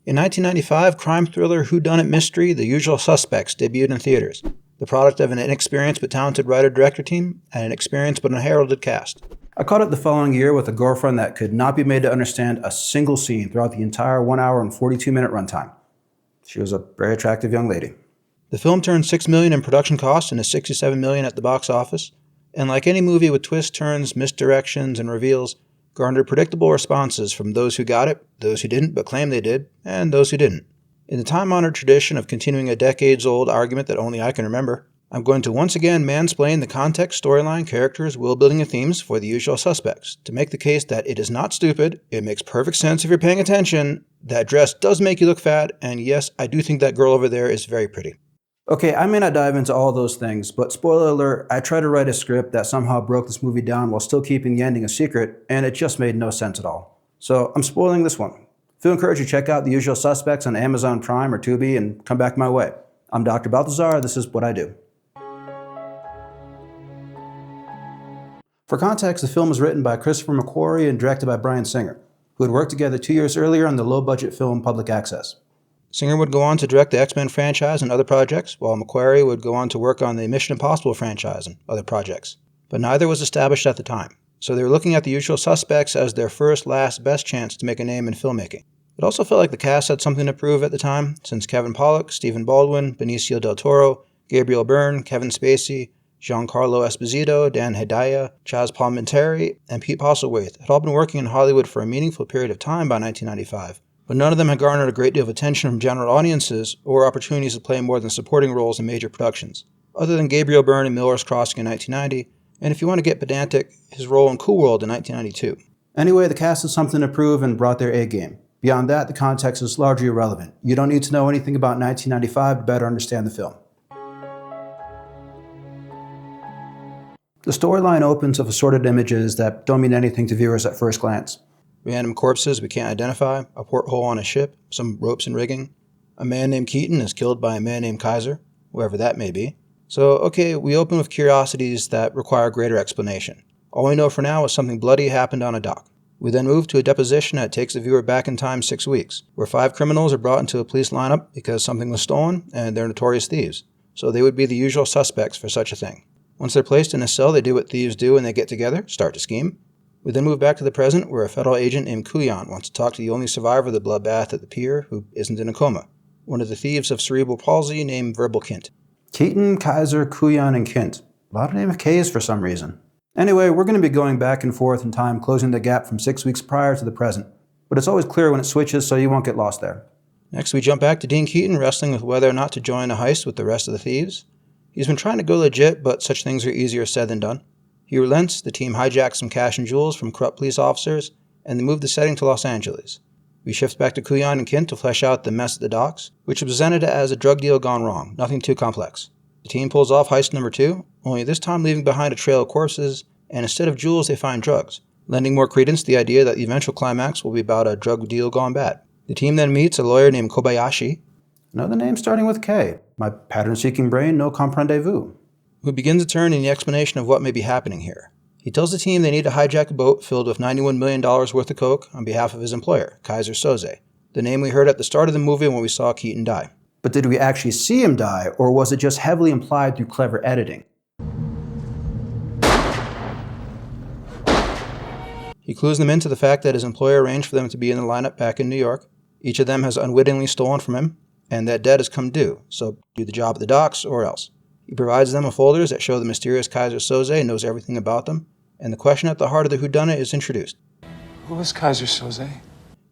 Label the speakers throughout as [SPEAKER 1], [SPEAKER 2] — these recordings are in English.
[SPEAKER 1] In 1995, crime thriller whodunit mystery The Usual Suspects debuted in theaters, the product of an inexperienced but talented writer-director team and an experienced but unheralded cast. I caught it the following year with a girlfriend that could not be made to understand a single scene throughout the entire 1 hour and 42-minute runtime. She was a very attractive young lady. The film turned $6 million in production costs into $67 million at the box office, and like any movie with twists, turns, misdirections, and reveals, garnered predictable responses from those who got it, those who didn't but claimed they did, and those who didn't. In the time-honored tradition of continuing a decades-old argument that only I can remember, I'm going to once again mansplain the context, storyline, characters, world-building, and themes for The Usual Suspects, to make the case that it is not stupid, it makes perfect sense if you're paying attention, that dress does make you look fat, and yes, I do think that girl over there is very pretty. Okay, I may not dive into all those things, but spoiler alert, I tried to write a script that somehow broke this movie down while still keeping the ending a secret, and it just made no sense at all. So I'm spoiling this one. Feel encouraged to check out The Usual Suspects on Amazon Prime or Tubi and come back my way. I'm Dr. Balthazar, this is what I do. For context, the film was written by Christopher McQuarrie and directed by Bryan Singer, who had worked together 2 years earlier on the low-budget film Public Access. Singer would go on to direct the X-Men franchise and other projects, while McQuarrie would go on to work on the Mission Impossible franchise and other projects. But neither was established at the time, so they were looking at The Usual Suspects as their first, last, best chance to make a name in filmmaking. It also felt like the cast had something to prove at the time, since Kevin Pollak, Stephen Baldwin, Benicio del Toro, Gabriel Byrne, Kevin Spacey, Giancarlo Esposito, Dan Hedaya, Chaz Palminteri, and Pete Postlethwaite had all been working in Hollywood for a meaningful period of time by 1995. But none of them had garnered a great deal of attention from general audiences or opportunities to play more than supporting roles in major productions, other than Gabriel Byrne in Miller's Crossing in 1990, and if you want to get pedantic, his role in Cool World in 1992. Anyway, the cast had something to prove and brought their A-game. Beyond that, the context is largely irrelevant. You don't need to know anything about 1995 to better understand the film. The storyline opens with assorted images that don't mean anything to viewers at first glance. Random corpses we can't identify, a porthole on a ship, some ropes and rigging. A man named Keaton is killed by a man named Kaiser, whoever that may be. So, okay, we open with curiosities that require greater explanation. All we know for now is something bloody happened on a dock. We then move to a deposition that takes the viewer back in time 6 weeks, where 5 criminals are brought into a police lineup because something was stolen and they're notorious thieves. So they would be the usual suspects for such a thing. Once they're placed in a cell, they do what thieves do when they get together, start to scheme. We then move back to the present, where a federal agent named Kuyan wants to talk to the only survivor of the bloodbath at the pier who isn't in a coma, one of the thieves of cerebral palsy named Verbal Kint. Keaton, Kaiser, Kuyan, and Kint. A lot of name of K's for some reason. Anyway, we're going to be going back and forth in time, closing the gap from 6 weeks prior to the present. But it's always clear when it switches, so you won't get lost there. Next, we jump back to Dean Keaton wrestling with whether or not to join a heist with the rest of the thieves. He's been trying to go legit, but such things are easier said than done. He relents, the team hijacks some cash and jewels from corrupt police officers, and they move the setting to Los Angeles. We shift back to Kuyan and Kint to flesh out the mess at the docks, which is presented as a drug deal gone wrong, nothing too complex. The team pulls off heist number 2, only this time leaving behind a trail of corpses, and instead of jewels they find drugs, lending more credence to the idea that the eventual climax will be about a drug deal gone bad. The team then meets a lawyer named Kobayashi, another name starting with K, my pattern-seeking brain no comprendez-vous, who begins a turn in the explanation of what may be happening here. He tells the team they need to hijack a boat filled with $91 million worth of coke on behalf of his employer, Kaiser Soze, the name we heard at the start of the movie when we saw Keaton die. But did we actually see him die, or was it just heavily implied through clever editing? He clues them into the fact that his employer arranged for them to be in the lineup back in New York. Each of them has unwittingly stolen from him, and that debt has come due, so do the job at the docks or else. He provides them with folders that show the mysterious Kaiser Soze knows everything about them, and the question at the heart of the whodunit is introduced.
[SPEAKER 2] Who was Kaiser Soze?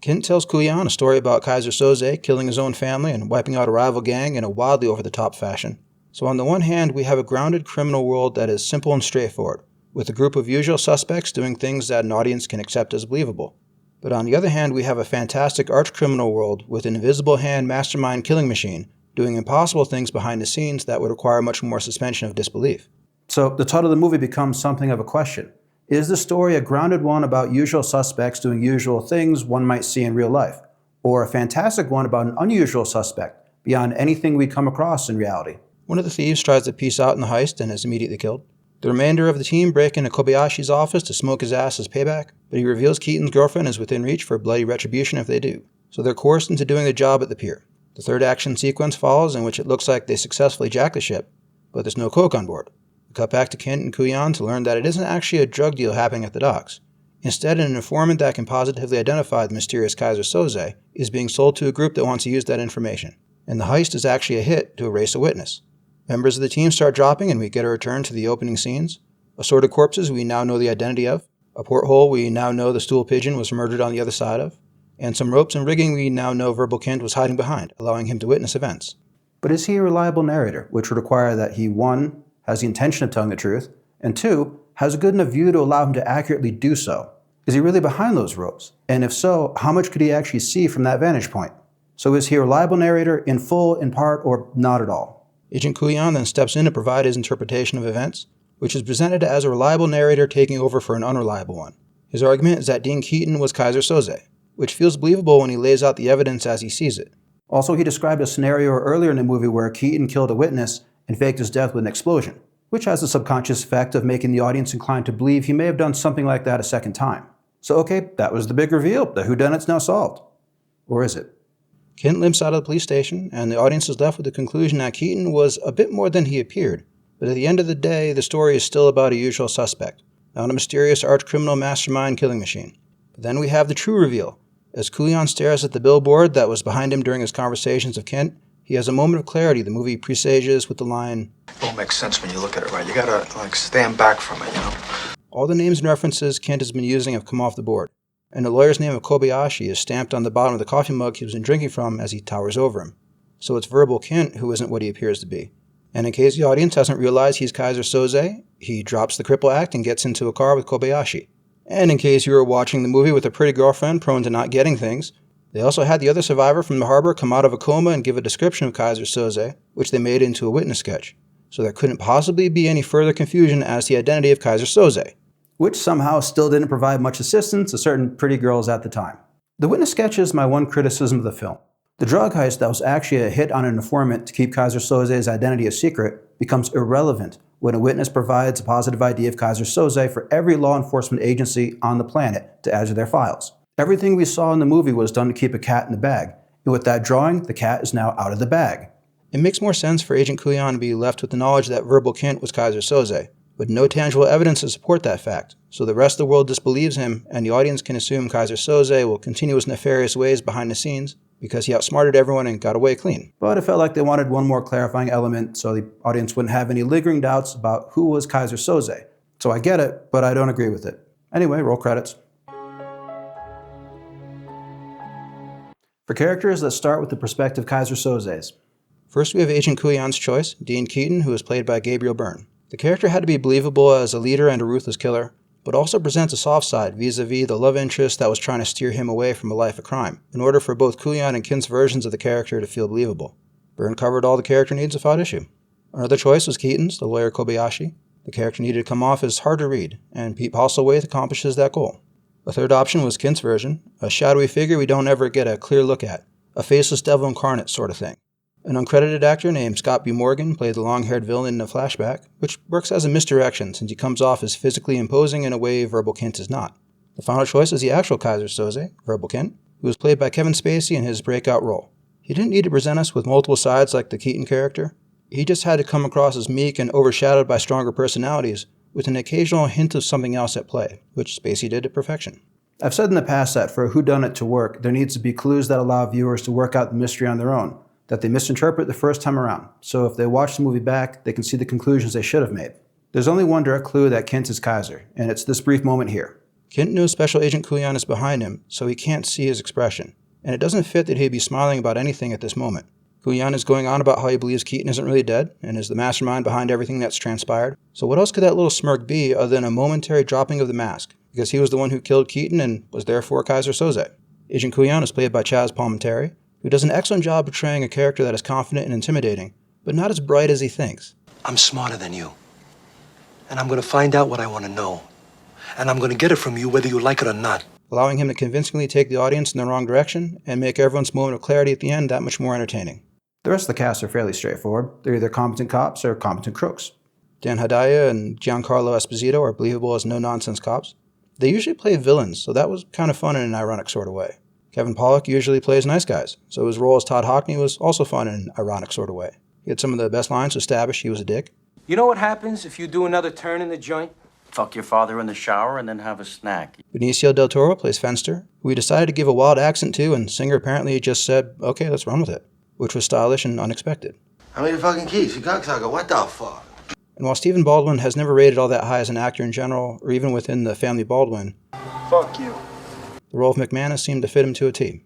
[SPEAKER 1] Kint tells Kuyan a story about Kaiser Soze killing his own family and wiping out a rival gang in a wildly over-the-top fashion. So on the one hand, we have a grounded criminal world that is simple and straightforward, with a group of usual suspects doing things that an audience can accept as believable. But on the other hand, we have a fantastic arch-criminal world with an invisible hand mastermind killing machine doing impossible things behind the scenes that would require much more suspension of disbelief. So the title of the movie becomes something of a question. Is the story a grounded one about usual suspects doing usual things one might see in real life? Or a fantastic one about an unusual suspect, beyond anything we come across in reality? One of the thieves tries to piece out in the heist and is immediately killed. The remainder of the team break into Kobayashi's office to smoke his ass as payback, but he reveals Keaton's girlfriend is within reach for bloody retribution if they do. so they're coerced into doing the job at the pier. The third action sequence follows, in which it looks like they successfully jack the ship, but there's no coke on board. We cut back to Kent and Kuyan to learn that it isn't actually a drug deal happening at the docks. Instead, an informant that can positively identify the mysterious Kaiser Soze is being sold to a group that wants to use that information, and the heist is actually a hit to erase a witness. Members of the team start dropping, and we get a return to the opening scenes. Assorted corpses we now know the identity of, a porthole we now know the stool pigeon was murdered on the other side of, and some ropes and rigging we now know Verbal Kint was hiding behind, allowing him to witness events. But is he a reliable narrator, which would require that he 1. Has the intention of telling the truth, and 2. Has a good enough view to allow him to accurately do so? Is he really behind those ropes? And if so, how much could he actually see from that vantage point? So is he a reliable narrator in full, in part, or not at all? Agent Kuyan then steps in to provide his interpretation of events, which is presented as a reliable narrator taking over for an unreliable one. His argument is that Dean Keaton was Kaiser Soze, which feels believable when he lays out the evidence as he sees it. Also, he described a scenario earlier in the movie where Keaton killed a witness and faked his death with an explosion, which has the subconscious effect of making the audience inclined to believe he may have done something like that a second time. So okay, that was the big reveal. The whodunit's now solved. Or is it? Kent limps out of the police station, and the audience is left with the conclusion that Keaton was a bit more than he appeared. But at the end of the day, the story is still about a usual suspect, not a mysterious arch-criminal mastermind killing machine. But then we have the true reveal. As Kuyan stares at the billboard that was behind him during his conversations with Kent, he has a moment of clarity the movie presages with the line,
[SPEAKER 3] It all makes sense when you look at it right. You gotta, stand back from it, you know?
[SPEAKER 1] All the names and references Kent has been using have come off the board, and the lawyer's name of Kobayashi is stamped on the bottom of the coffee mug he's been drinking from as he towers over him. So it's Verbal Kint who isn't what he appears to be. And in case the audience hasn't realized he's Kaiser Soze, he drops the cripple act and gets into a car with Kobayashi. And in case you were watching the movie with a pretty girlfriend prone to not getting things, they also had the other survivor from the harbor come out of a coma and give a description of Kaiser Soze, which they made into a witness sketch. So there couldn't possibly be any further confusion as to the identity of Kaiser Soze, which somehow still didn't provide much assistance to certain pretty girls at the time. The witness sketch is my one criticism of the film. The drug heist that was actually a hit on an informant to keep Kaiser Soze's identity a secret becomes irrelevant when a witness provides a positive ID of Kaiser Soze for every law enforcement agency on the planet to add to their files. Everything we saw in the movie was done to keep a cat in the bag, and with that drawing, the cat is now out of the bag. It makes more sense for Agent Kuyan to be left with the knowledge that Verbal Kint was Kaiser Soze, with no tangible evidence to support that fact, so the rest of the world disbelieves him, and the audience can assume Kaiser Soze will continue his nefarious ways behind the scenes because he outsmarted everyone and got away clean. But it felt like they wanted one more clarifying element so the audience wouldn't have any lingering doubts about who was Kaiser Soze. So I get it, but I don't agree with it. Anyway, roll credits. For characters, let's start with the prospective Kaiser Sozes. First we have Agent Kuyan's choice, Dean Keaton, who is played by Gabriel Byrne. The character had to be believable as a leader and a ruthless killer, but also presents a soft side vis-a-vis the love interest that was trying to steer him away from a life of crime, in order for both Kuyan and Kint's versions of the character to feel believable. Byrne covered all the character needs without issue. Another choice was Keaton's, the lawyer Kobayashi. The character needed to come off as hard to read, and Pete Postlethwaite accomplishes that goal. A third option was Kint's version, a shadowy figure we don't ever get a clear look at, a faceless devil incarnate sort of thing. An uncredited actor named Scott B. Morgan played the long-haired villain in a flashback, which works as a misdirection since he comes off as physically imposing in a way Verbal Kint is not. The final choice is the actual Kaiser Soze, Verbal Kint, who was played by Kevin Spacey in his breakout role. He didn't need to present us with multiple sides like the Keaton character. He just had to come across as meek and overshadowed by stronger personalities, with an occasional hint of something else at play, which Spacey did to perfection. I've said in the past that for a whodunit to work, there needs to be clues that allow viewers to work out the mystery on their own, that they misinterpret the first time around, so if they watch the movie back, they can see the conclusions they should have made. There's only one direct clue that Kint is Kaiser, and it's this brief moment here. Kint knows Special Agent Kuyan is behind him, so he can't see his expression, and it doesn't fit that he'd be smiling about anything at this moment. Kuyan is going on about how he believes Keaton isn't really dead, and is the mastermind behind everything that's transpired, so what else could that little smirk be other than a momentary dropping of the mask, because he was the one who killed Keaton and was therefore Kaiser Soze. Agent Kuyan is played by Chaz Palminteri, who does an excellent job portraying a character that is confident and intimidating, but not as bright as he thinks.
[SPEAKER 4] I'm smarter than you. And I'm going to find out what I want to know. And I'm going to get it from you whether you like it or not.
[SPEAKER 1] Allowing him to convincingly take the audience in the wrong direction and make everyone's moment of clarity at the end that much more entertaining. The rest of the cast are fairly straightforward. They're either competent cops or competent crooks. Dan Hedaya and Giancarlo Esposito are believable as no-nonsense cops. They usually play villains, so that was kind of fun in an ironic sort of way. Kevin Pollak usually plays nice guys, so his role as Todd Hockney was also fun in an ironic sort of way. He had some of the best lines to establish he was a dick.
[SPEAKER 5] You know what happens if you do another turn in the joint?
[SPEAKER 6] Fuck your father in the shower and then have a snack.
[SPEAKER 1] Benicio del Toro plays Fenster, who he decided to give a wild accent to, and Singer apparently just said, okay, let's run with it, which was stylish and unexpected.
[SPEAKER 7] How many fucking keys? You cocksucker, what the fuck?
[SPEAKER 1] And while Stephen Baldwin has never rated all that high as an actor in general, or even within the family Baldwin,
[SPEAKER 2] Fuck you.
[SPEAKER 1] the role of McManus seemed to fit him to a T.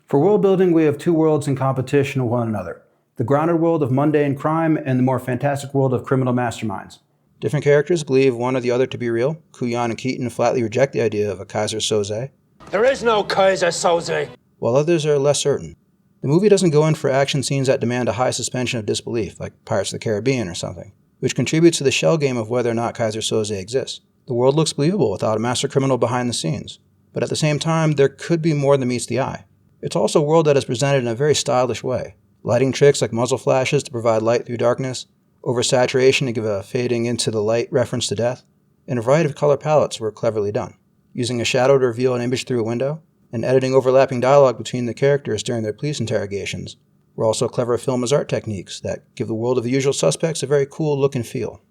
[SPEAKER 1] For world building, we have two worlds in competition with one another. The grounded world of mundane crime and the more fantastic world of criminal masterminds. Different characters believe one or the other to be real. Kuyan and Keaton flatly reject the idea of a Kaiser Soze,
[SPEAKER 5] There is no Kaiser Soze.
[SPEAKER 1] while others are less certain. The movie doesn't go in for action scenes that demand a high suspension of disbelief, like Pirates of the Caribbean or something, which contributes to the shell game of whether or not Kaiser Soze exists. The world looks believable without a master criminal behind the scenes, but at the same time, there could be more than meets the eye. It's also a world that is presented in a very stylish way. Lighting tricks like muzzle flashes to provide light through darkness, oversaturation to give a fading into the light reference to death, and a variety of color palettes were cleverly done. Using a shadow to reveal an image through a window, and editing overlapping dialogue between the characters during their police interrogations were also clever film as art techniques that give the world of The Usual Suspects a very cool look and feel.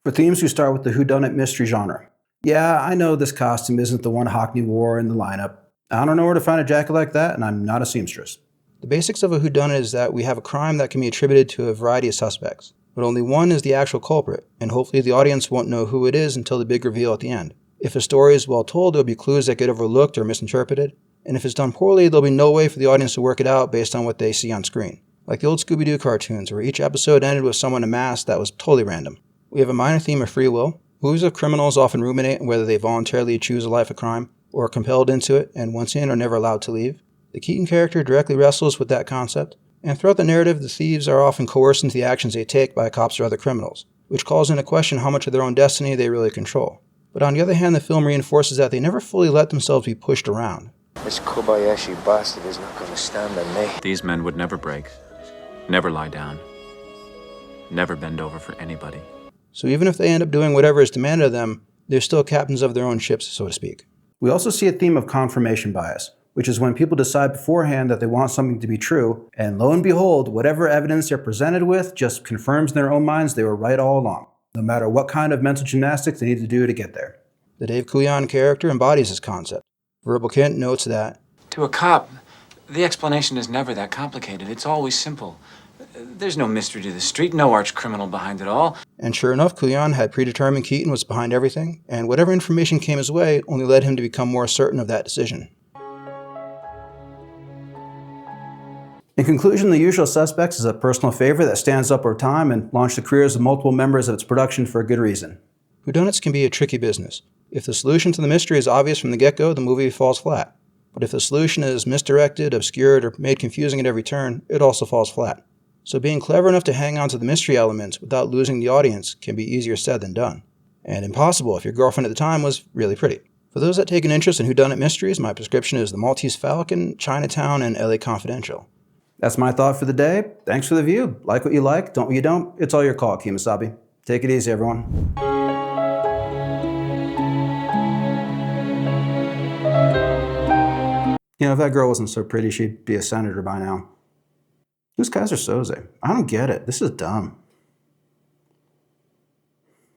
[SPEAKER 1] For themes, we start with the whodunit mystery genre. Yeah, I know this costume isn't the one Hockney wore in the lineup. I don't know where to find a jacket like that, and I'm not a seamstress. The basics of a whodunit is that we have a crime that can be attributed to a variety of suspects, but only one is the actual culprit, and hopefully the audience won't know who it is until the big reveal at the end. If a story is well told, there'll be clues that get overlooked or misinterpreted, and if it's done poorly, there'll be no way for the audience to work it out based on what they see on screen. Like the old Scooby-Doo cartoons, where each episode ended with someone unmasked that was totally random. We have a minor theme of free will. Movies of criminals often ruminate on whether they voluntarily choose a life of crime, or are compelled into it, and once in are never allowed to leave. The Keaton character directly wrestles with that concept, and throughout the narrative, the thieves are often coerced into the actions they take by cops or other criminals, which calls into question how much of their own destiny they really control. But on the other hand, the film reinforces that they never fully let themselves be pushed around.
[SPEAKER 8] This Kobayashi bastard is not going to stand on me.
[SPEAKER 9] These men would never break, never lie down, never bend over for anybody.
[SPEAKER 1] So even if they end up doing whatever is demanded of them, they're still captains of their own ships, so to speak. We also see a theme of confirmation bias, which is when people decide beforehand that they want something to be true, and lo and behold, whatever evidence they're presented with just confirms in their own minds they were right all along, no matter what kind of mental gymnastics they need to do to get there. The Dave Kuyan character embodies this concept. Verbal Kint notes that,
[SPEAKER 10] to a cop, the explanation is never that complicated. It's always simple. There's no mystery to the street, no arch criminal behind it all.
[SPEAKER 1] And sure enough, Kuyan had predetermined Keaton was behind everything, and whatever information came his way only led him to become more certain of that decision. In conclusion, The Usual Suspects is a personal favorite that stands up over time and launched the careers of multiple members of its production for a good reason. Whodunits can be a tricky business. If the solution to the mystery is obvious from the get-go, the movie falls flat. But if the solution is misdirected, obscured, or made confusing at every turn, it also falls flat. So being clever enough to hang on to the mystery elements without losing the audience can be easier said than done. And impossible if your girlfriend at the time was really pretty. For those that take an interest in whodunit mysteries, my prescription is The Maltese Falcon, Chinatown, and LA Confidential. That's my thought for the day. Thanks for the view. Like what you like, don't what you don't. It's all your call, Kemosabe. Take it easy, everyone. You know, if that girl wasn't so pretty, she'd be a senator by now. Who's Kaiser Soze? I don't get it. This is dumb.